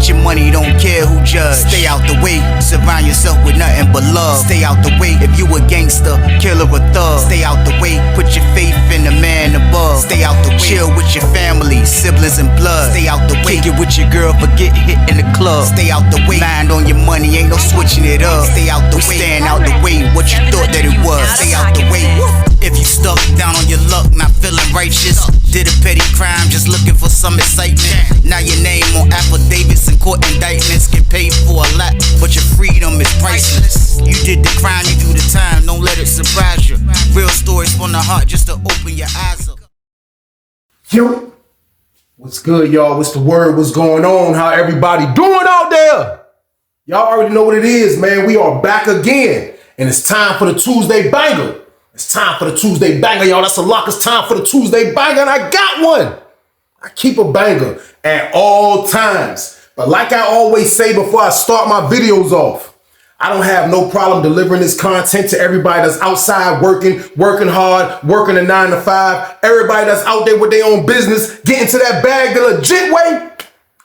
Get your money, don't care who judge. Stay out the way, surround yourself with nothing but love. Stay out the way, if you a gangster, killer or thug. Stay out the way, put your faith in the man above. Stay out the way, chill with your family, siblings and blood. Stay out the way, kick it with your girl, forget hit in the club. Stay out the way, mind on your money, ain't no switching it up. Stay out the way, stand out the way, what you thought that it was. Stay out the way. If you stuck down on your luck, not feeling righteous, did a petty crime, just looking for some excitement. Now your name on affidavits and court indictments, get paid for a lot, but your freedom is priceless. You did the crime, you do the time, don't let it surprise you. Real stories from the heart, just to open your eyes up. Yo, what's good, y'all? What's the word? What's going on? How everybody doing out there? Y'all already know what it is, man. We are back again, and it's time for the Tuesday banger. It's time for the Tuesday banger, y'all. That's a lock. It's time for the Tuesday banger, and I got one. I keep a banger at all times. But like I always say before I start my videos off, I don't have no problem delivering this content to everybody that's outside working hard, working a 9 to 5. Everybody that's out there with their own business, getting to that bag the legit way.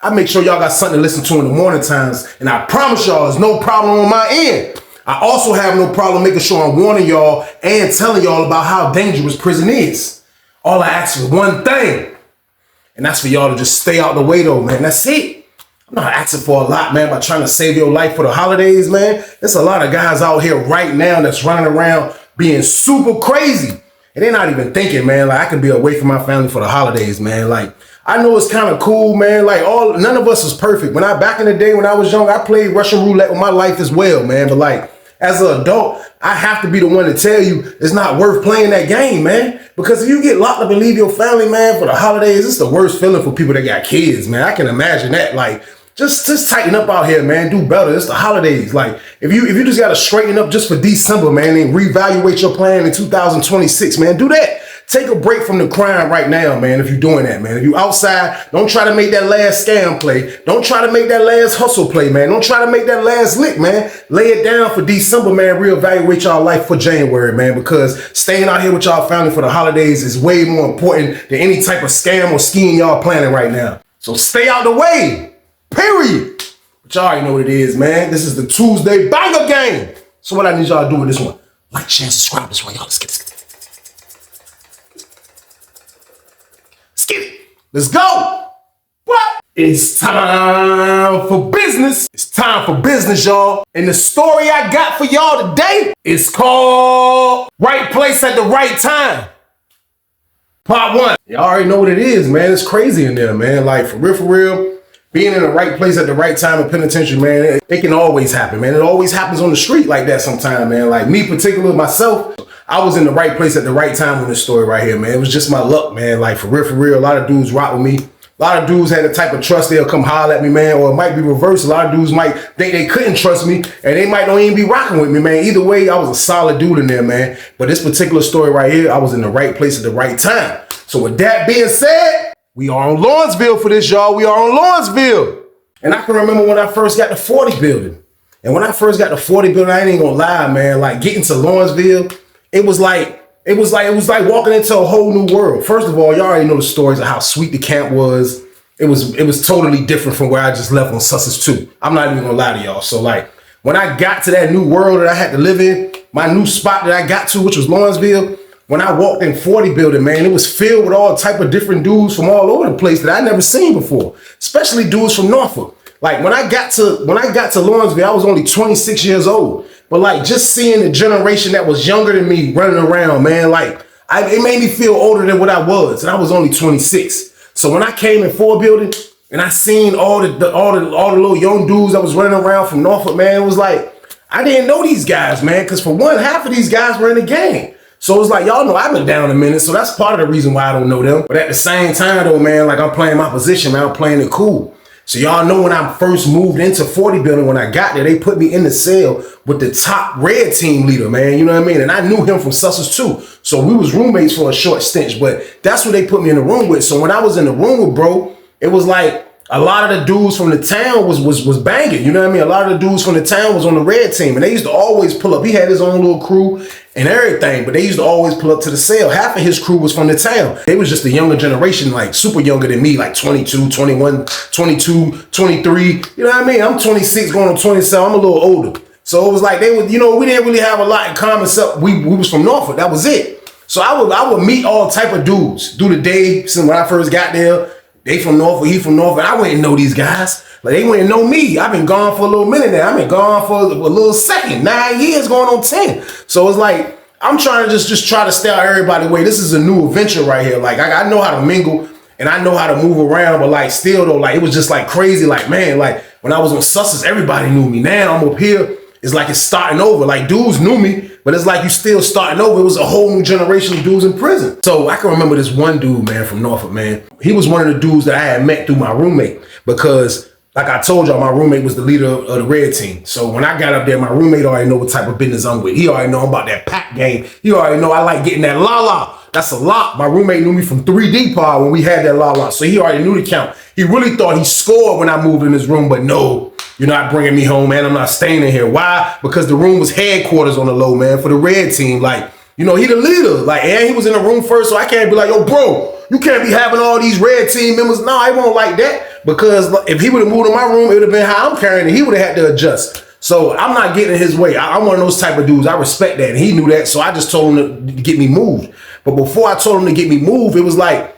I make sure y'all got something to listen to in the morning times. And I promise y'all, there's no problem on my end. I also have no problem making sure I'm warning y'all and telling y'all about how dangerous prison is. All I ask for one thing, and that's for y'all to just stay out the way though, man. That's it. I'm not asking for a lot, man, by trying to save your life for the holidays, man. There's a lot of guys out here right now that's running around being super crazy. And they're not even thinking, man, like I can be away from my family for the holidays, man. Like, I know it's kind of cool, man. Like none of us is perfect. Back in the day when I was young, I played Russian roulette with my life as well, man. But like, as an adult, I have to be the one to tell you it's not worth playing that game, man. Because if you get locked up and leave your family, man, for the holidays, it's the worst feeling for people that got kids, man. I can imagine that. Like, just tighten up out here, man. Do better. It's the holidays. Like, if you just got to straighten up just for December, man, and reevaluate your plan in 2026, man, do that. Take a break from the crime right now, man, if you're doing that, man. If you outside, don't try to make that last scam play. Don't try to make that last hustle play, man. Don't try to make that last lick, man. Lay it down for December, man. Reevaluate y'all life for January, man, because staying out here with y'all family for the holidays is way more important than any type of scam or scheme y'all planning right now. So stay out the way, period. But y'all already know what it is, man. This is the Tuesday banger game. So what I need y'all to do with this one, like, share, subscribe this one, y'all. Let's get this. Let's go. What? It's time for business. It's time for business, y'all. And the story I got for y'all today is called Right Place at the Right Time. Part 1. Y'all already know what it is, man. It's crazy in there, man. Like, for real, being in the right place at the right time in penitentiary, man, it can always happen, man. It always happens on the street like that sometime, man. Like me, particularly myself, I was in the right place at the right time with this story right here, man. It was just my luck, man. Like, for real, a lot of dudes rock with me. A lot of dudes had the type of trust they'll come holler at me, man, or it might be reversed. A lot of dudes might think they couldn't trust me, and they might not even be rocking with me, man. Either way, I was a solid dude in there, man. But this particular story right here, I was in the right place at the right time. So with that being said, we are on Lawrenceville for this, y'all. We are on Lawrenceville. And I can remember when I first got the 40 building. And when I first got the 40 building, I ain't gonna lie, man, like getting to Lawrenceville, it was like walking into a whole new world. First of all, y'all already know the stories of how sweet the camp was. It was totally different from where I just left on Sussex 2. I'm not even gonna lie to y'all. So like, when I got to that new world that I had to live in, my new spot that I got to, which was Lawrenceville, when I walked in 40 building, man, it was filled with all type of different dudes from all over the place that I never seen before, especially dudes from Norfolk. Like when I got to Lawrenceville, I was only 26 years old. But like just seeing the generation that was younger than me running around, man, like it made me feel older than what I was, and I was only 26. So when I came in 4 building and I seen all the little young dudes that was running around from Norfolk, man, it was like I didn't know these guys, man, because for one, half of these guys were in the gang. So it was like, y'all know I've been down a minute, so that's part of the reason why I don't know them. But at the same time though, man, like I'm playing my position, man, I'm playing it cool. So y'all know when I first moved into 40 building, when I got there, they put me in the cell with the top red team leader, man. You know what I mean? And I knew him from Sussex 2. So we was roommates for a short stint, but that's what they put me in the room with. So when I was in the room with bro, it was like a lot of the dudes from the town was banging. You know what I mean? A lot of the dudes from the town was on the red team, and they used to always pull up. He had his own little crew and everything, but they used to always pull up to the cell. Half of his crew was from the town. They was just the younger generation, like super younger than me, like 22, 21, 22, 23. You know what I mean? I'm 26 going on 27. I'm a little older. So it was like they would, you know, we didn't really have a lot in common except we was from Norfolk. That was it. So I would meet all type of dudes through the day since when I first got there. They from Norfolk, he from Norfolk. I wouldn't know these guys. Like they wouldn't know me. I've been gone for a little minute now. I've been gone for a little second. 9 years going on 10. So it's like, I'm trying to just try to stay out everybody's way. This is a new adventure right here. Like I know how to mingle and I know how to move around, but like still though, like it was just like crazy. Like, man, like when I was on Sussex, everybody knew me. Now I'm up here. It's like it's starting over. Like dudes knew me, but it's like you still starting over. It was a whole new generation of dudes in prison. So I can remember this one dude, man, from Norfolk, man. He was one of the dudes that I had met through my roommate because, like I told y'all, my roommate was the leader of the red team. So when I got up there, my roommate already know what type of business I'm with. He already know about that pack game. He already know I like getting that la-la. That's a lot. My roommate knew me from 3D pod when we had that la-la. So he already knew the count. He really thought he scored when I moved in his room, but no. You're not bringing me home, man. I'm not staying in here. Why? Because the room was headquarters on the low, man, for the red team. Like, you know, he the leader. Like, and he was in the room first, so I can't be like, yo, bro, you can't be having all these red team members. No, I won't like that. Because if he would have moved in my room, it would have been how I'm carrying it. He would have had to adjust. So I'm not getting in his way. I'm one of those type of dudes. I respect that. And he knew that. So I just told him to get me moved. But before I told him to get me moved, it was like,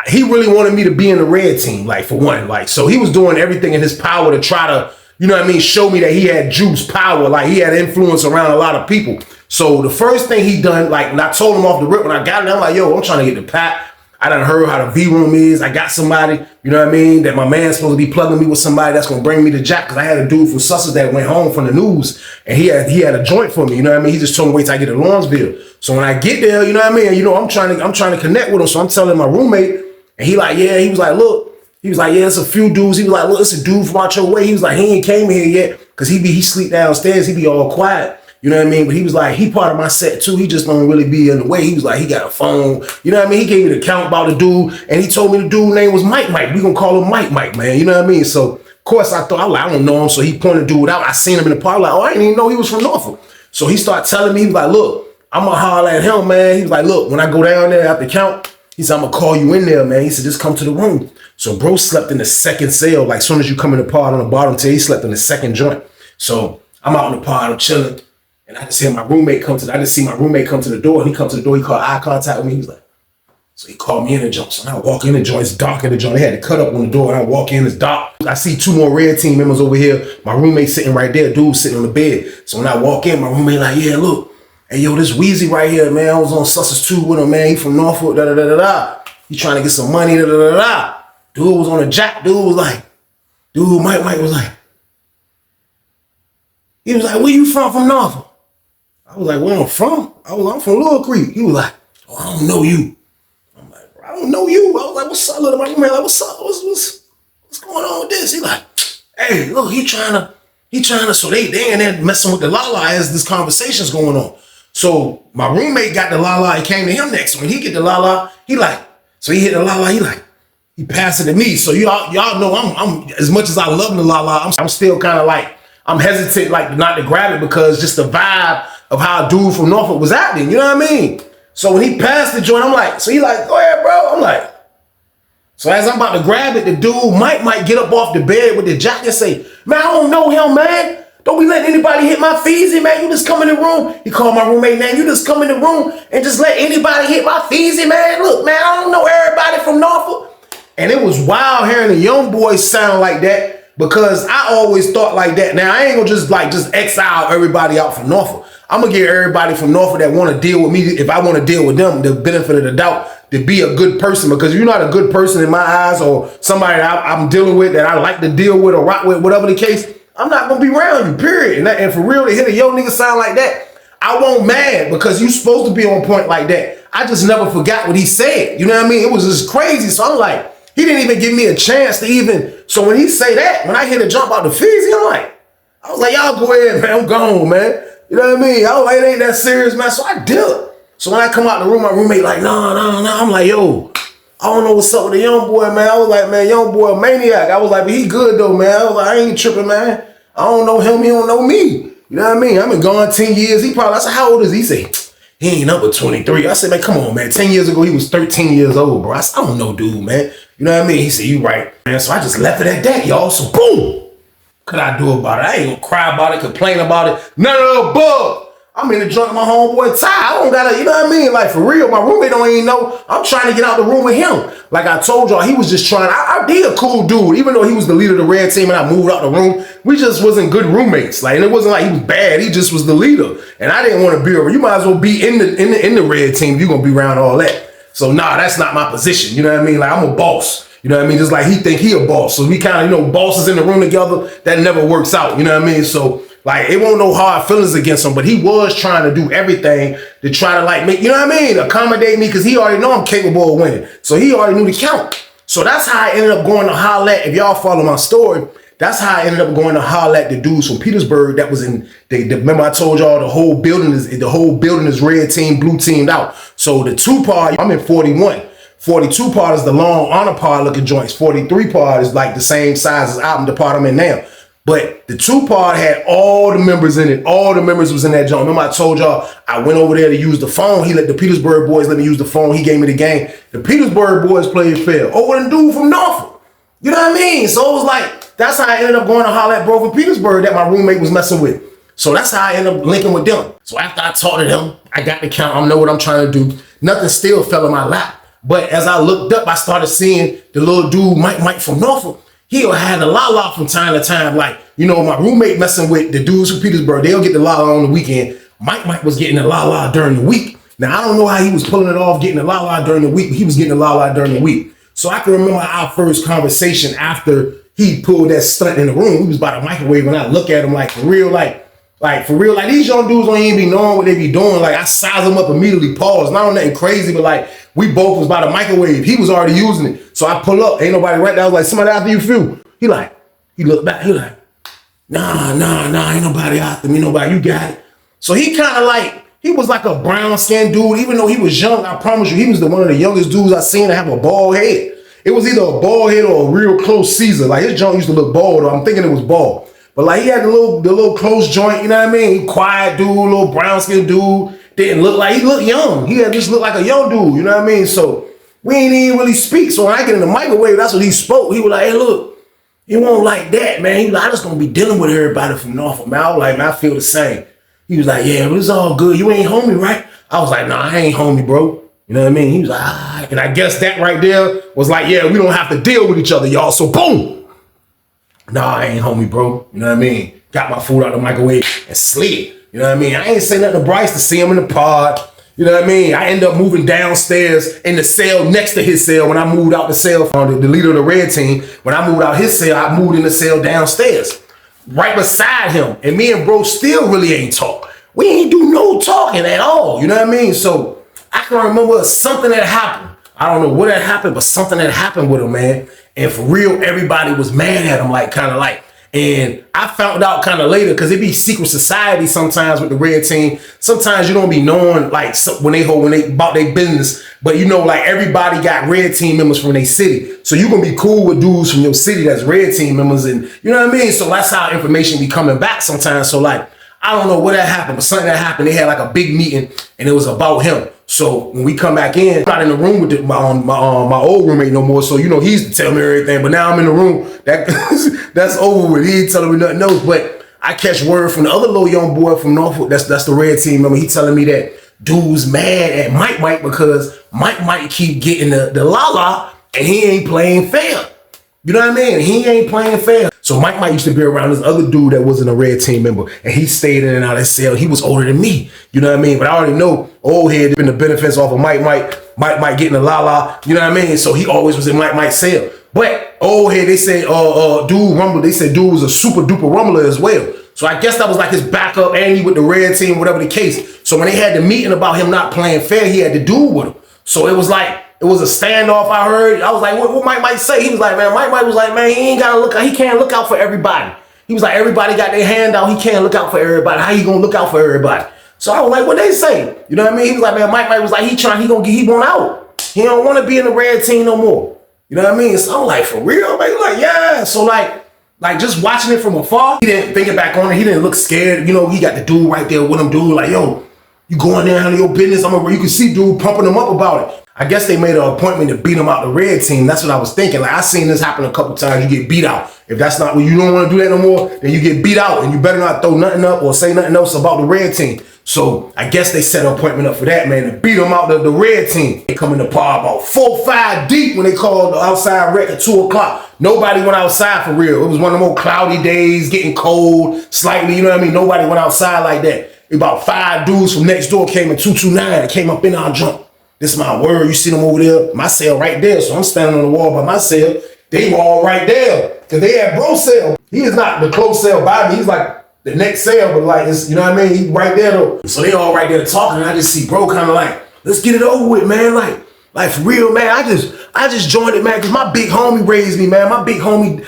he really wanted me to be in the red team, like, for one. Like, so he was doing everything in his power to try to, you know what I mean, show me that he had juice, power, like he had influence around a lot of people. So the first thing he done, like when I told him off the rip, when I got it, I'm like, yo, I'm trying to get the pack. I done heard how the V room is. I got somebody, you know what I mean, that my man's supposed to be plugging me with somebody that's going to bring me to Jack. Cause I had a dude from Sussex that went home from the news and he had a joint for me. You know what I mean? He just told me wait till I get to Lawrenceville. So when I get there, you know what I mean? You know, I'm trying to connect with him. So I'm telling my roommate and he like, yeah, he was like, look, he was like, yeah, it's a few dudes. He was like, look, it's a dude from out your way. He was like, he ain't came here yet. Cause he sleep downstairs. He be all quiet. You know what I mean? But he was like, he part of my set too. He just don't really be in the way. He was like, he got a phone. You know what I mean? He gave me the count about the dude. And he told me the dude's name was Mike. We gonna call him Mike, man. You know what I mean? So of course I thought, I don't know him. So he pointed the dude out. I seen him in the park. Like, oh, I didn't even know he was from Norfolk. So he started telling me, he was like, look, I'm gonna holler at him, man. He was like, look, when I go down there at the count, he said, I'm gonna call you in there, man. He said, just come to the room. So bro slept in the second cell. Like soon as you come in the pod on the bottom tier, he slept in the second joint. So I'm out in the pod, I'm chilling. And I just see my roommate come to the door. And he come to the door, he called eye contact with me. He was like, so he called me in the joint. So I walk in the joint, it's dark in the joint. They had to cut up on the door and I walk in, it's dark. I see two more red team members over here. My roommate sitting right there, dude sitting on the bed. So when I walk in, my roommate like, yeah, look. Hey, yo, this Weezy right here, man. I was on Sussex 2 with him, man. He from Norfolk, da-da-da-da-da. He trying to get some money, da-da-da-da-da. Dude was on a jack. Mike was like, he was like, where you from Norfolk? I was like, where I'm from? I'm from Little Creek. He was like, oh, I don't know you. I'm like, I don't know you. I was like, what's up? My roommate like, what's up? What's going on with this? He like, hey, look, he trying to, so they in there messing with the la-la as this conversation's going on. So my roommate got the la-la, he came to him next. So when he get the la-la, he hit the la-la, he passed it to me. So y'all know I'm as much as I love the la-la, I'm still kind of like, I'm hesitant like not to grab it because just the vibe of how a dude from Norfolk was acting, you know what I mean? So when he passed the joint, I'm like, so he like, go ahead, bro. I'm like, so as I'm about to grab it, the dude might get up off the bed with the jacket and say, man, I don't know him, man. Don't be letting anybody hit my feezy, man. You just come in the room. He called my roommate, man. You just come in the room and just let anybody hit my feezy, man. Look, man, I don't know everybody from Norfolk. And it was wild hearing the young boys sound like that because I always thought like that. Now, I ain't gonna just exile everybody out from Norfolk. I'm gonna give everybody from Norfolk that want to deal with me, if I want to deal with them, the benefit of the doubt to be a good person, because you're not a good person in my eyes or somebody that I'm dealing with that I like to deal with or rock with, whatever the case, I'm not gonna be around you, period. And for real, to hit a yo nigga sound like that, I won't mad because you supposed to be on point like that. I just never forgot what he said. You know what I mean? It was just crazy. So I'm like, he didn't even give me a chance to even, so when he say that, when I hear the jump out the feezy, I was like, y'all go ahead, man, I'm gone, man. You know what I mean? I was like, it ain't that serious, man. So I did. So when I come out the room, my roommate like, no. I'm like, yo, I don't know what's up with the young boy, man. I was like, man, young boy, a maniac. I was like, but he good though, man. I was like, I ain't tripping, man. I don't know him, he don't know me. You know what I mean? I've been gone 10 years. I said, how old is he? He said, he ain't up at 23. I said, man, come on, man. 10 years ago, he was 13 years old, bro. I said, I don't know, dude, man. You know what I mean? He said, you right, man. So I just left it at that, y'all. So boom. What could I do about it? I ain't gonna cry about it, complain about it. None of the above. I'm in the joint with my homeboy Ty. I don't gotta, you know what I mean? Like, for real, my roommate don't even know. I'm trying to get out the room with him. Like I told y'all, he was just trying. He a cool dude. Even though he was the leader of the red team and I moved out the room, we just wasn't good roommates. Like, and it wasn't like he was bad. He just was the leader. And I didn't want to be over. You might as well be in the red team if you're gonna be around all that. So nah, that's not my position. You know what I mean? Like, I'm a boss. You know what I mean? Just like he think he a boss. So we kind of, you know, bosses in the room together, that never works out. You know what I mean? So like, it won't no hard feelings against him, but he was trying to do everything to try to like make, you know what I mean? Accommodate me, because he already know I'm capable of winning. So he already knew the count. So that's how I ended up going to holler at, if y'all follow my story, that's how I ended up going to holler at the dudes from Petersburg that was in, remember I told y'all the whole building is red team, blue teamed out. So the 2 part, I'm in 41. 42 part is the long honor part looking joints. 43 part is like the same size as album, the part I'm in now. But the 2 part had all the members in it. All the members was in that joint. Remember I told y'all I went over there to use the phone. He let the Petersburg boys let me use the phone. He gave me the game. The Petersburg boys played fair over the dude from Norfolk. You know what I mean? So it was like, that's how I ended up going to holler at bro from Petersburg that my roommate was messing with. So that's how I ended up linking with them. So after I talked to them, I got the count. I know what I'm trying to do. Nothing still fell in my lap. But as I looked up, I started seeing the little dude, Mike from Norfolk. He'll have the la-la from time to time. Like, you know, my roommate messing with the dudes from Petersburg, they'll get the la-la on the weekend. Mike was getting the la-la during the week. Now, I don't know how he was pulling it off, getting the la-la during the week, but he was getting the la-la during the week. So I can remember our first conversation after he pulled that stunt in the room. We was by the microwave, and I look at him like, for real, like these young dudes don't even be knowing what they be doing. Like, I size them up immediately, pause. Not on nothing crazy, but like, we both was by the microwave. He was already using it. So I pull up, ain't nobody right there. I was like, somebody after you, Phil. He looked back, he like, nah, ain't nobody after me, nobody, you got it. So he kind of like, he was like a brown skinned dude, even though he was young. I promise you, he was one of the youngest dudes I seen to have a bald head. It was either a bald head or a real close Caesar. Like, his joint used to look bald, or I'm thinking it was bald. But like, he had the little close joint, you know what I mean? He quiet dude, little brown skinned dude. Didn't look like, he looked young. He had just looked like a young dude, you know what I mean? So we ain't even really speak. So when I get in the microwave, that's what he spoke. He was like, hey, look, he won't like that, man. He was like, I just gonna be dealing with everybody from Norfolk, man. I was like, man, I feel the same. He was like, yeah, but it's all good. You ain't homie, right? I was like, nah, I ain't homie, bro. You know what I mean? He was like, ah. And I guess that right there was like, yeah, we don't have to deal with each other, y'all. So boom. Nah, I ain't homie, bro. You know what I mean? Got my food out the microwave and slid. You know what I mean? I ain't say nothing to Bryce to see him in the pod. You know what I mean? I end up moving downstairs in the cell next to his cell when I moved out the cell from the leader of the red team. When I moved out his cell, I moved in the cell downstairs, right beside him. And me and bro still really ain't talk. We ain't do no talking at all. You know what I mean? So I can remember something that happened. I don't know what had happened, but something that happened with him, man. And for real, everybody was mad at him, like kind of like. And I found out kind of later, because it be secret society sometimes with the red team. Sometimes you don't be knowing like when they about their business, but you know, like everybody got red team members from their city. So you gonna be cool with dudes from your city that's red team members, and you know what I mean? So that's how information be coming back sometimes. So like, I don't know what that happened, but something that happened, they had like a big meeting and it was about him. So when we come back in, I'm not in the room with my old roommate no more. So, you know, he used to tell me everything, but now I'm in the room. That's over with. He ain't telling me nothing else. But I catch word from the other little young boy from Norfolk. That's the red team. Remember, he telling me that dude's mad at Mike because Mike keep getting the la-la and he ain't playing fair. You know what I mean? He ain't playing fair. So Mike used to be around this other dude that wasn't a red team member, and he stayed in and out of his cell. He was older than me. You know what I mean? But I already know old head been the benefits off of Mike getting the la-la. You know what I mean? So he always was in Mike's cell. But old head, they said dude rumble. They said dude was a super duper rumbler as well. So I guess that was like his backup, and he with the red team, whatever the case. So when they had the meeting about him not playing fair, he had to do with him. So it was like, it was a standoff. I heard. I was like, what Mike say? He was like, man, Mike was like, man, he can't look out for everybody. He was like, everybody got their hand out. He can't look out for everybody. How you gonna look out for everybody? So I was like, what they say? You know what I mean? He was like, man, Mike was like, he want out. He don't want to be in the red team no more. You know what I mean? So I'm like, for real, man? Like, yeah. So like just watching it from afar, he didn't think it back on it. He didn't look scared. You know, he got the dude right there with him, dude. Like, yo, you going there, handle your business. You can see dude pumping him up about it. I guess they made an appointment to beat him out the red team. That's what I was thinking. Like, I seen this happen a couple times. You get beat out. If that's not, when you don't want to do that no more, then you get beat out and you better not throw nothing up or say nothing else about the red team. So I guess they set an appointment up for that, man, to beat them out the red team. They come in the par about 4 or 5 deep when they called the outside rec at 2 o'clock. Nobody went outside for real. It was one of the more cloudy days, getting cold slightly, you know what I mean? Nobody went outside like that. About 5 dudes from next door came in 229 and came up in our jump. This is my word. You see them over there, my cell right there. So I'm standing on the wall by my cell. They were all right there because they had bro cell. He is not the close cell by me. He's like the next cell, but like, it's, you know what I mean? He right there though. So they all right there talking. And I just see bro kind of like, let's get it over with, man. Like for real, man. I just joined it, man, because my big homie raised me, man. My big homie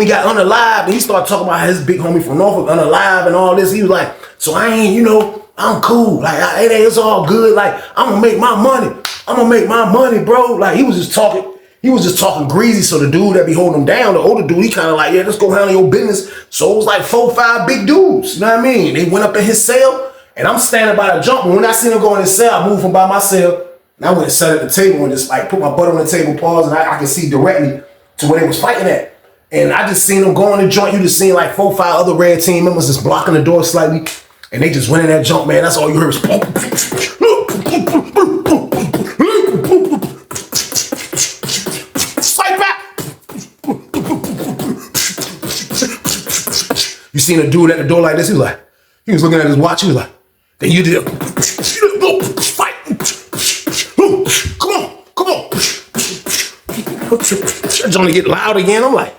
got unalived, and he started talking about his big homie from Norfolk unalived and all this. He was like, so I ain't, you know, I'm cool. Like, it's all good. Like, I'm gonna make my money. I'm gonna make my money, bro. Like, he was just talking greasy. So the dude that be holding him down, the older dude, he kind of like, yeah, let's go handle your business. So it was like 4 or 5 big dudes. You know what I mean? They went up in his cell, and I'm standing by the jump. And when I seen him go in his cell, I moved from by my cell, and I went and sat at the table and just like put my butt on the table, pause, and I could see directly to where they was fighting at. And I just seen them go in the joint. You just seen like 4 or 5 other red team members just blocking the door slightly. And they just went in that jump, man. That's all you heard was fight back. You seen a dude at the door like this? He was looking at his watch. He was like, then you did fight. Come on. It's only get loud again. I'm like,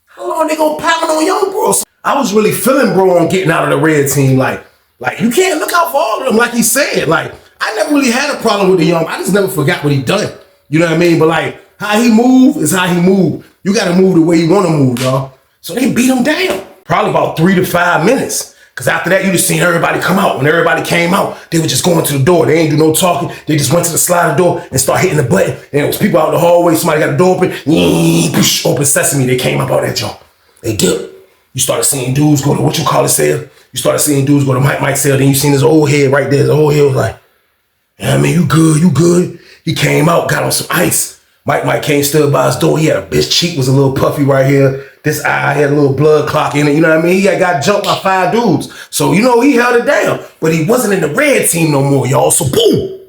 how long they gonna pound on young bro? I was really feeling bro on getting out of the red team. Like, you can't look out for all of them, like he said. Like, I never really had a problem with the young. I just never forgot what he done. You know what I mean? But like, how he move is how he move. You gotta move the way you wanna move, y'all. So they beat him down. Probably about 3 to 5 minutes. Cause after that, you just seen everybody come out. When everybody came out, they were just going to the door. They ain't do no talking. They just went to the sliding door and start hitting the button. And it was people out in the hallway. Somebody got the door open. Open sesame. They came up out that jump. They dipped. You started seeing dudes go to what you call it cell. You started seeing dudes go to Mike cell. Then you seen his old head right there. His old head was like, yeah, I mean, you good. He came out, got on some ice. Mike came, stood by his door. He had his cheek was a little puffy right here. This eye had a little blood clot in it. You know what I mean? He had got jumped by 5 dudes. So, you know, he held it down. But he wasn't in the red team no more, y'all. So, boom.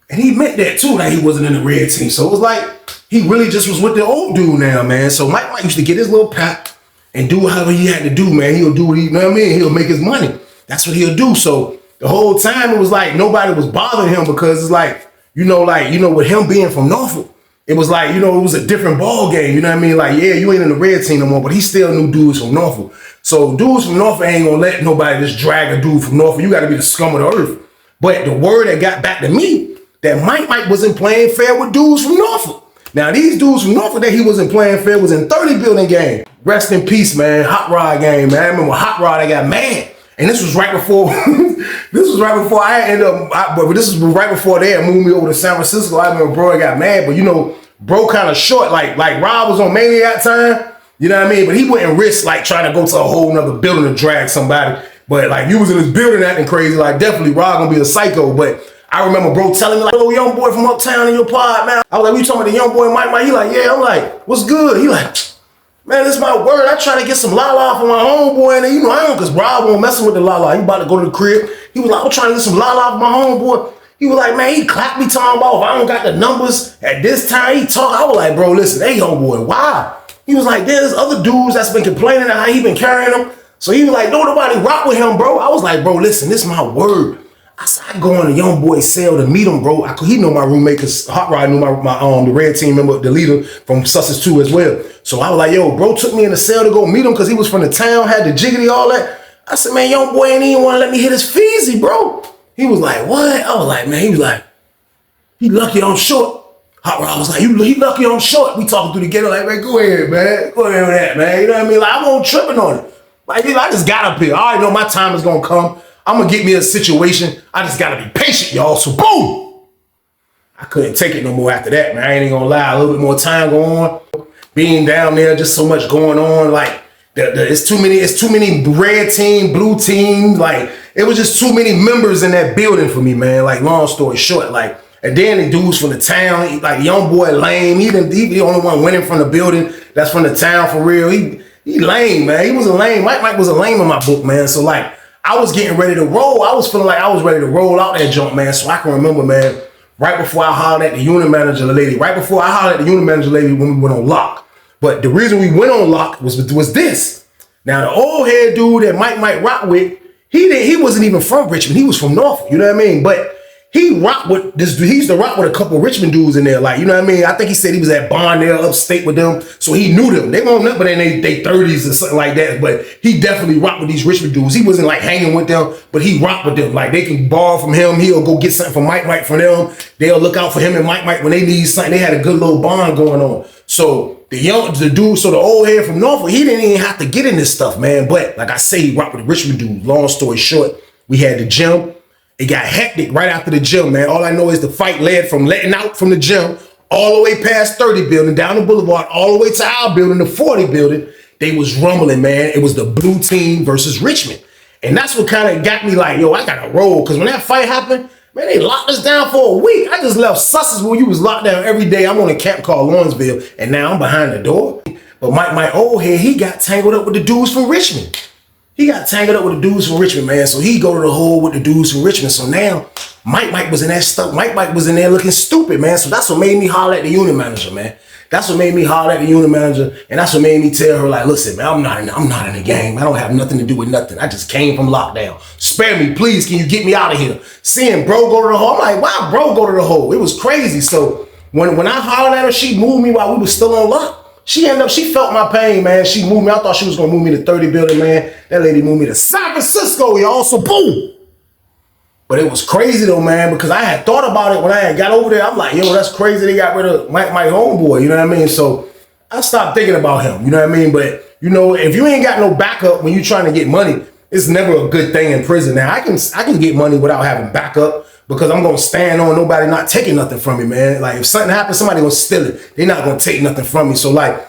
And he meant that, too, that he wasn't in the red team. So, it was like he really just was with the old dude now, man. So, Mike used to get his little pat and do whatever he had to do, man. He'll do what you know what I mean? He'll make his money. That's what he'll do. So, the whole time, it was like nobody was bothering him because it's like, with him being from Norfolk, it was like, it was a different ball game. You know what I mean? Like, yeah, you ain't in the red team no more, but he still knew dudes from Norfolk. So dudes from Norfolk ain't gonna let nobody just drag a dude from Norfolk. You gotta be the scum of the earth. But the word that got back to me, that Mike wasn't playing fair with dudes from Norfolk. Now, these dudes from Norfolk that he wasn't playing fair was in 30 building game. Rest in peace, man. Hot Rod game, man. I remember Hot Rod, I got mad. And this was right before, I ended up, but this was right before they had moved me over to San Francisco. I remember bro, I got mad, but bro kind of short, like Rob was on Maniac time, you know what I mean? But he wouldn't risk like trying to go to a whole nother building to drag somebody. But like you was in this building acting crazy, like definitely Rob gonna be a psycho. But I remember bro telling me like, little young boy from uptown in your pod, man. I was like, we talking about the young boy Mike? He like, yeah. I'm like, what's good? He like, man, this is my word. I try to get some la-la for my homeboy. And then, I don't, because Rob won't messing with the la-la. He about to go to the crib. He was like, I'm trying to get some la-la for my homeboy. He was like, man, he clapped me talking about if I don't got the numbers at this time. He talk. I was like, bro, listen, hey, homeboy, why? He was like, there's other dudes that's been complaining how he been carrying them. So he was like, don't nobody rock with him, bro. I was like, bro, listen, this is my word. I said, I go in the young boy's cell to meet him, bro. He know my roommate, because Hot Rod knew the red team member, the leader from Sussex 2 as well. So I was like, yo, bro took me in the cell to go meet him because he was from the town, had the jiggity, all that. I said, man, young boy ain't even want to let me hit his feezy, bro. He was like, what? I was like, man, he was like, he lucky I'm short. Hot Rod was like, he lucky I'm short. We talking through the ghetto like, man, go ahead, man. Go ahead with that, man. You know what I mean? Like, I won't tripping on it. Like, I just got up here. I already know my time is going to come. I'm going to get me a situation. I just got to be patient, y'all. So, boom. I couldn't take it no more after that, man. I ain't gonna lie. A little bit more time going on. Being down there, just so much going on. Like, it's too many red team, blue team. Like, it was just too many members in that building for me, man. Like, long story short, like, and then the dudes from the town, like young boy Lame, he the only one winning from the building that's from the town for real. He lame, man. He was a lame. Mike was a lame in my book, man. So like, I was getting ready to roll. I was feeling like I was ready to roll out that jump, man. So I can remember, man, right before I hollered at the unit manager lady, when we went on lock. But the reason we went on lock was this. Now the old head dude that Mike rock with, he wasn't even from Richmond. He was from Norfolk, you know what I mean? But he rocked with this dude. He used to rock with a couple of Richmond dudes in there. Like, you know what I mean? I think he said he was at Bondale upstate with them. So he knew them. They weren't nothing but in their 30s or something like that. But he definitely rocked with these Richmond dudes. He wasn't like hanging with them, but he rocked with them. Like, they can borrow from him. He'll go get something from Mike from them. They'll look out for him and Mike when they need something. They had a good little bond going on. So the old head from Norfolk, he didn't even have to get in this stuff, man. But like I say, he rocked with the Richmond dudes. Long story short, we had the gym. It got hectic right after the gym, man. All I know is the fight led from letting out from the gym all the way past 30 building, down the boulevard, all the way to our building, the 40 building. They was rumbling, man. It was the blue team versus Richmond. And that's what kind of got me like, yo, I got to roll. Because when that fight happened, man, they locked us down for a week. I just left Sussex where you was locked down every day. I'm on a camp called Lawrenceville, and now I'm behind the door. But my old head, he got tangled up with the dudes from Richmond. He got tangled up with the dudes from Richmond, man. So he go to the hole with the dudes from Richmond. So now Mike was in that stuff. Mike was in there looking stupid, man. So that's what made me holler at the unit manager, man. That's what made me holler at the unit manager. And that's what made me tell her, like, listen, man, I'm not in the game. I don't have nothing to do with nothing. I just came from lockdown. Spare me, please. Can you get me out of here? Seeing bro go to the hole, I'm like, why bro go to the hole? It was crazy. So when I hollered at her, she moved me while we was still on lock. She felt my pain, man. She moved me. I thought she was going to move me to 30 building, man. That lady moved me to San Francisco, y'all. So boom. But it was crazy, though, man, because I had thought about it when I had got over there. I'm like, yo, that's crazy. They got rid of my homeboy, you know what I mean? So I stopped thinking about him, you know what I mean? But, you know, if you ain't got no backup when you're trying to get money, it's never a good thing in prison. Now, I can get money without having backup, because I'm going to stand on nobody not taking nothing from me, man. Like, if something happens, somebody going to steal it. They're not going to take nothing from me. So, like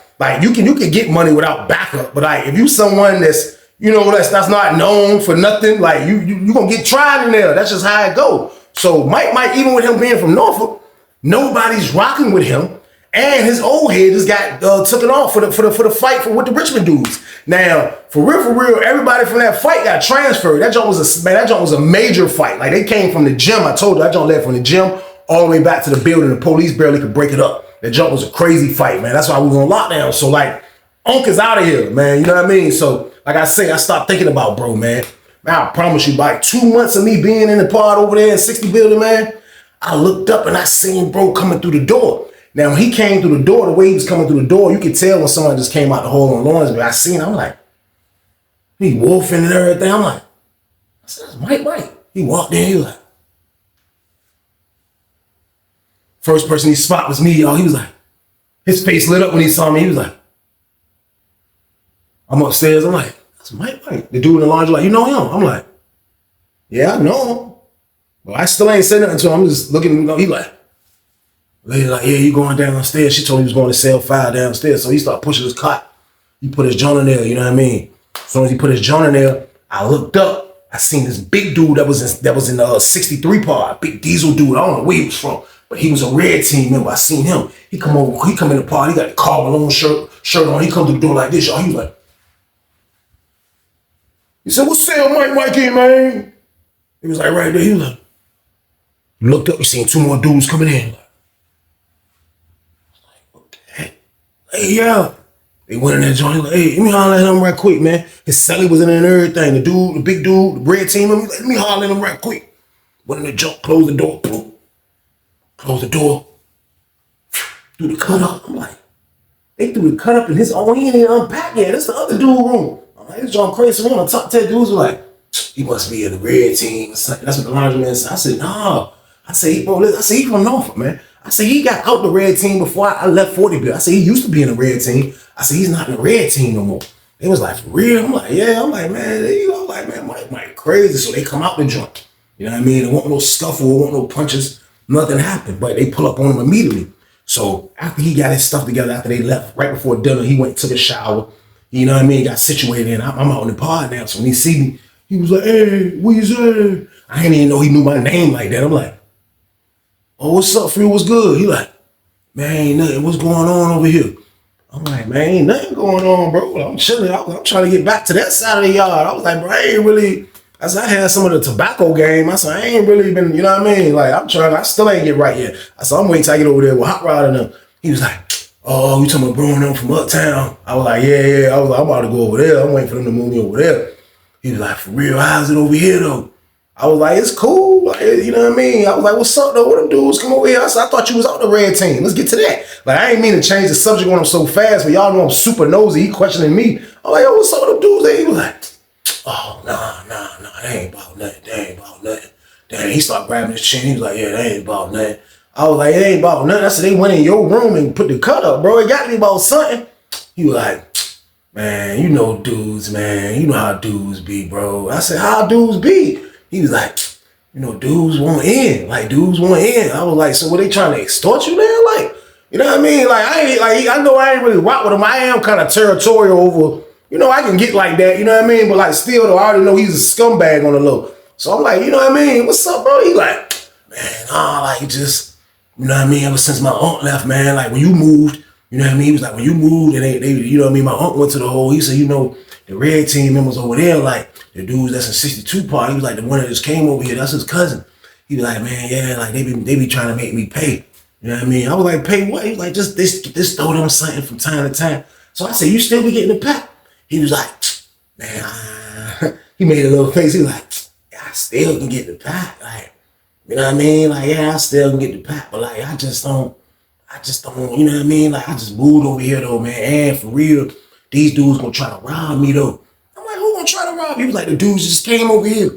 you can get money without backup. But, like, if you someone that's, you know, that's not known for nothing, like, you going to get tried in there. That's just how it go. So, Mike, even with him being from Norfolk, nobody's rocking with him. And his old head just got taken off for the fight with the Richmond dudes. Now, for real, everybody from that fight got transferred. That joint was a major fight. Like, they came from the gym. I told you, that joint led from the gym all the way back to the building. The police barely could break it up. That joint was a crazy fight, man. That's why we was on lockdown. So, like, Unc is out of here, man. You know what I mean? So, like I say, I stopped thinking about bro, man. Man, I promise you, by 2 months of me being in the pod over there in 60 building, man, I looked up and I seen bro coming through the door. Now, when he came through the door, the way he was coming through the door, you could tell when someone just came out the hole on Lawrenceville. I seen him, I'm like, he wolfing and everything. I'm like, I said, that's Mike. He walked in, he was like, first person he spot was me, y'all. He was like, his face lit up when he saw me. He was like, I'm upstairs. I'm like, that's Mike. The dude in the laundry, like, you know him? I'm like, yeah, I know him. But I still ain't saying nothing to him. I'm just looking, he like, lady like, yeah, you going downstairs. She told him he was going to sell fire downstairs. So he started pushing his cot. He put his joint in there, you know what I mean? As soon as he put his joint in there, I looked up. I seen this big dude that was in the 63 pod, big diesel dude. I don't know where he was from, but he was a red team member. I seen him. He come in the pod. He got the Carl Malone shirt on. He come to the door like this, y'all. He was like, he said, what's up, Mikey, man? He was like right there. He was like, you looked up, you seen two more dudes coming in. Hey, yeah. They went in that joint. Like, hey, let me holler at him right quick, man. His celly was in there and everything. The big dude, the red team, let me holler at him right quick. Went in the joint, closed the door, boom. Closed the door. Threw the cut up. I'm like, they threw the cut up in his own. He ain't even unpacked yet. That's the other dude room. I'm like, this joint crazy. So one of the top 10 dudes were like, he must be in the red team. That's what the laundryman said. I said, nah. I said, bro, listen, he from Norfolk, man. I said, he got out the red team before I left 40 bill. I said, he used to be in the red team. I said, he's not in the red team no more. They was like, for real? I'm like, yeah. I'm like, man, Mike crazy. So they come out the joint. You know what I mean? There wasn't no scuffle, there wasn't no punches. Nothing happened, but they pull up on him immediately. So after he got his stuff together, after they left, right before dinner, he went and took a shower. You know what I mean? Got situated, and I'm out in the pod now. So when he see me, he was like, "Hey, Weezy." I didn't even know he knew my name like that. I'm like, "Oh, what's up, Free? What's good?" He like, "Man, ain't nothing. What's going on over here?" I'm like, "Man, ain't nothing going on, bro. I'm chilling. I'm trying to get back to that side of the yard." I was like, "Bro, I ain't really." I said, "I had some of the tobacco game." I said, "I ain't really been, you know what I mean? Like, I still ain't get right yet." I said, "I'm waiting till I get over there with Hot Rod and them." He was like, "Oh, you talking about bro and them from uptown?" I was like, yeah. I was like, "I'm about to go over there. I'm waiting for them to move me over there." He was like, "For real, how's it over here though?" I was like, "It's cool." Like, you know what I mean? I was like, "What's up though? What them dudes come over here?" I said, "I thought you was out the red team. Let's get to that." Like, I ain't mean to change the subject on him so fast, but y'all know I'm super nosy. He questioning me. I'm like, "Yo, what's up with them dudes there?" He was like, "Oh, nah, they ain't about nothing. Then he started grabbing his chin. He was like, "Yeah, they ain't about nothing." I was like, "It ain't about nothing." I said, "They went in your room and put the cut up, bro. It got to be about something." He was like, "Man, you know dudes, man. You know how dudes be, bro." I said, "How dudes be?" He was like, "You know, dudes want in. Like, dudes want in." I was like, "So what, they trying to extort you now? Like, you know what I mean? Like, I know I ain't really rock with him. I am kind of territorial over, you know, I can get like that, you know what I mean? But like, still though, I already know he's a scumbag on the low. So I'm like, you know what I mean? "What's up, bro?" He like, "Man, like just, you know what I mean? Ever since my aunt left, man, like when you moved, you know what I mean?" He was like, "When you moved and they you know what I mean? My aunt went to the hole." He said, "You know, the red team members over there, like the dudes that's in 62 part." He was like, "The one that just came over here, that's his cousin." He was like, "Man, yeah, like they be trying to make me pay." You know what I mean? I was like, "Pay what?" He was like, just this throw them something from time to time." So I said, "You still be getting the pack?" He was like, "Man," he made a little face. He was like, "Yeah, I still can get the pack. Like, you know what I mean? Like, yeah, I still can get the pack, but like, I just don't, you know what I mean? Like, I just moved over here though, man. And for real, these dudes gonna try to rob me though." I'm like, "Who gonna try to rob you?" He was like, "The dudes just came over here."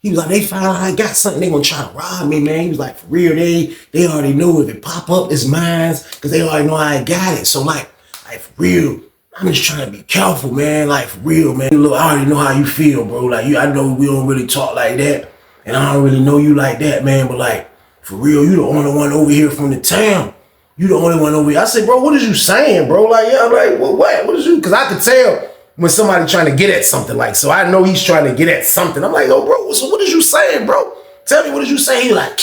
He was like, "They found out I got something. They gonna try to rob me, man." He was like, "For real, they already know if it pop up, it's mine, because they already know I got it. So like for real, I'm just trying to be careful, man. Like, for real, man. Look, I already know how you feel, bro. Like, I know we don't really talk like that, and I don't really know you like that, man. But like, for real, you the only one over here from the town. You the only one over here." I said, "Bro, what is you saying, bro?" Like, yeah, I'm like, what is you?" Because I could tell when somebody trying to get at something. Like, so I know he's trying to get at something. I'm like, "Yo, bro, so what is you saying, bro? Tell me, what is you saying?" He like,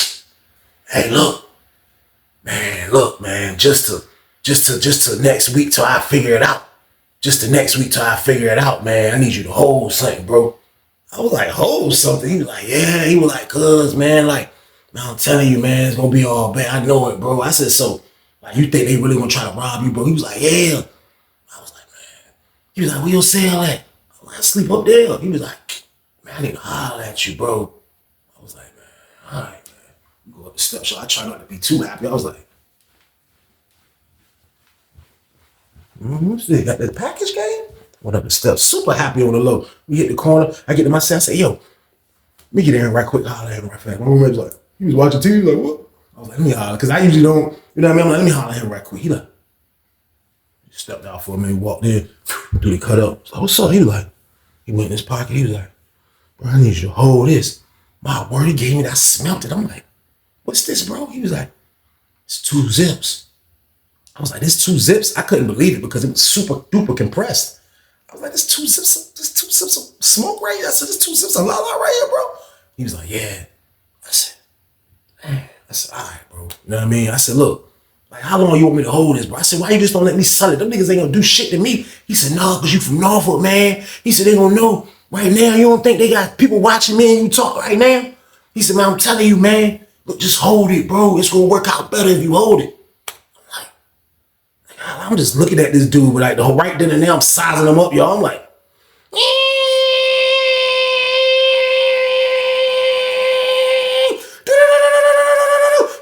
"Hey, look, man, just to next week till I figure it out. Just the next week till I figure it out, man. I need you to hold something, bro." I was like, "Hold something?" He was like, "Yeah." He was like, "Cuz, man, like, man, I'm telling you, man, it's gonna be all bad. I know it, bro." I said, "So, like, you think they really gonna try to rob you, bro?" He was like, "Yeah." I was like, "Man." He was like, "Where your cell at?" I'm like, "I sleep up there." He was like, "Man, I need to holler at you, bro." I was like, "Man, all right, man." You go up the steps, so I try not to be too happy. I was like, "See, got the package game?" Went up the steps, super happy on the low. We hit the corner. I get to myself, I say, "Yo, let me get in right quick, holler at him right fast." My roommate was like, he was watching TV, like, "What?" I was like, "Let me holler," because I usually don't, you know what I mean? I'm like, "Let me holler at him right quick." He like, stepped out for a minute, walked in, threw the cut up. So, "What's up?" He was like, he went in his pocket. He was like, "Bro, I need you to hold this." My word, he gave me that, I smelt it. I'm like, "What's this, bro?" He was like, "It's 2 zips." I was like, "This 2 zips?" I couldn't believe it because it was super duper compressed. I was like, "There's 2 zips, there's 2 zips of smoke right here." I said, "There's 2 zips of la la right here, bro." He was like, "Yeah." I said, "Man." I said, "All right, bro." You know what I mean? I said, "Look, like, how long you want me to hold this, bro?" I said, "Why you just don't let me sell it? Them niggas ain't gonna do shit to me." He said, "No, because you from Norfolk, man." He said, "They gonna know right now. You don't think they got people watching me and you talk right now?" He said, "Man, I'm telling you, man. Look, just hold it, bro. It's gonna work out better if you hold it." I'm just looking at this dude, but like the whole right then and there, I'm sizing him up, y'all. I'm like,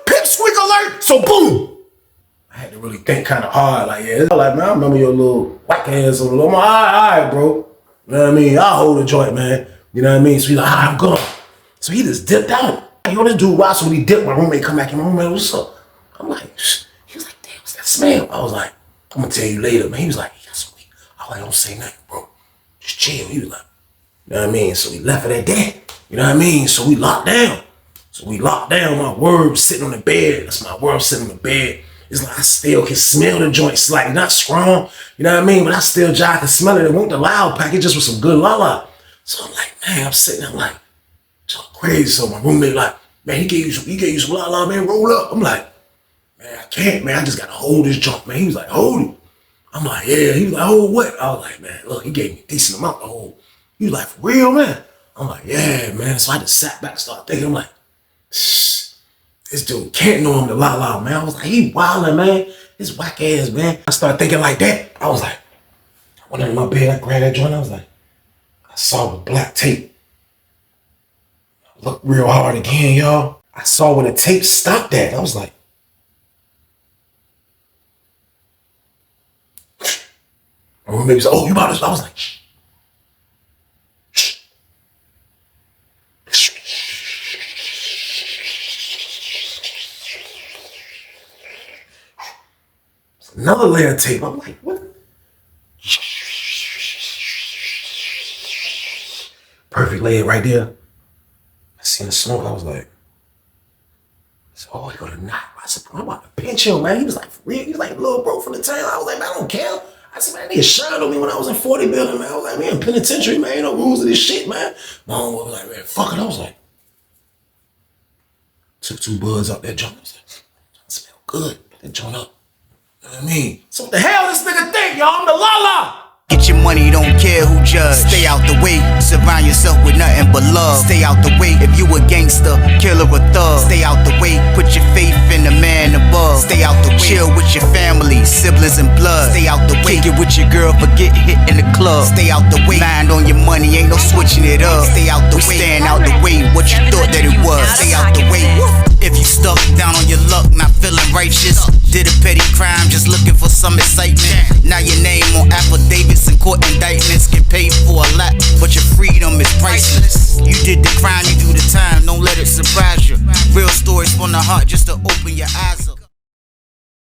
pipsqueak alert. So boom. I had to really think kind of hard. Like, yeah, like, man, I remember your little whack ass on the low. I'm like, all right, bro. You know what I mean? I'll hold the joint, man. You know what I mean? So he's like, all right, I'm gone. So he just dipped out. Yo, this dude watched when he dipped. My roommate come back in. My roommate, "What's up?" I'm like, shh. He was like, "Damn, what's that smell?" I was like, "I'm gonna tell you later, man." He was like, "Yeah, sweet." I was like, "Don't say nothing, bro. Just chill." He was like, you know what I mean? So we left it at that. You know what I mean? So we locked down. So we locked down. My word was sitting on the bed. That's my word. I'm sitting on the bed. It's like I still can smell the joint slightly, not strong, you know what I mean? But I still can smell it. It won't the loud pack. It just was some good la. So I'm like, man, I'm sitting there, I'm like, crazy. So my roommate like, man, he gave you some la, man, roll up. I'm like, man, I can't, man. I just gotta hold this junk, man. He was like, hold it. I'm like, yeah. He was like, hold what? I was like, man, look, he gave me a decent amount to hold. He was like, for real, man? I'm like, yeah, man. So I just sat back and started thinking, I'm like, this dude can't know him to la, man. I was like, he wildin', man. This whack ass, man. I started thinking like that. I was like, I went under my bed, I grabbed that joint, I was like, I saw the black tape. I looked real hard again, y'all. I saw when the tape stopped at. I was like, my roommate was like, oh, you about to? I was like, shh. Another layer of tape. I'm like, what? Perfect layer right there. I seen the smoke. I was like, oh, he gonna knock. I said, I'm about to pinch him, man. He was like, for real? He was like, little bro from the town. I was like, man, I don't care. I said, man, they shined on me when I was in 40 building, man. I was like, man, penitentiary, man, ain't no rules of this shit, man. My homeboy was like, man, fuck it. I was like, took 2 buds out that joint. I was like, it smell good. Put that joint up. You know what I mean? So what the hell this nigga think, y'all? I'm the la. Get your money, don't care who judge. Stay out the way, surround yourself with nothing but love. Stay out the way if you a gangster, killer or thug. Stay out the way, put your faith in the man above. Stay out the way, chill with your family, siblings and blood. Stay out the way, kick it with your girl, forget hit in the club. Stay out the way, mind on your money, ain't no switching it up. Stay out the way, stand out the way, what you thought that it was. Stay out the way, if you stuck down on your luck, not feeling righteous. Did a petty crime, just looking for some excitement. Now your name on affidavits and court indictments. Get paid for a lot, but your freedom is priceless. You did the crime, you do the time, don't let it surprise you. Real stories from the heart just to open your eyes up.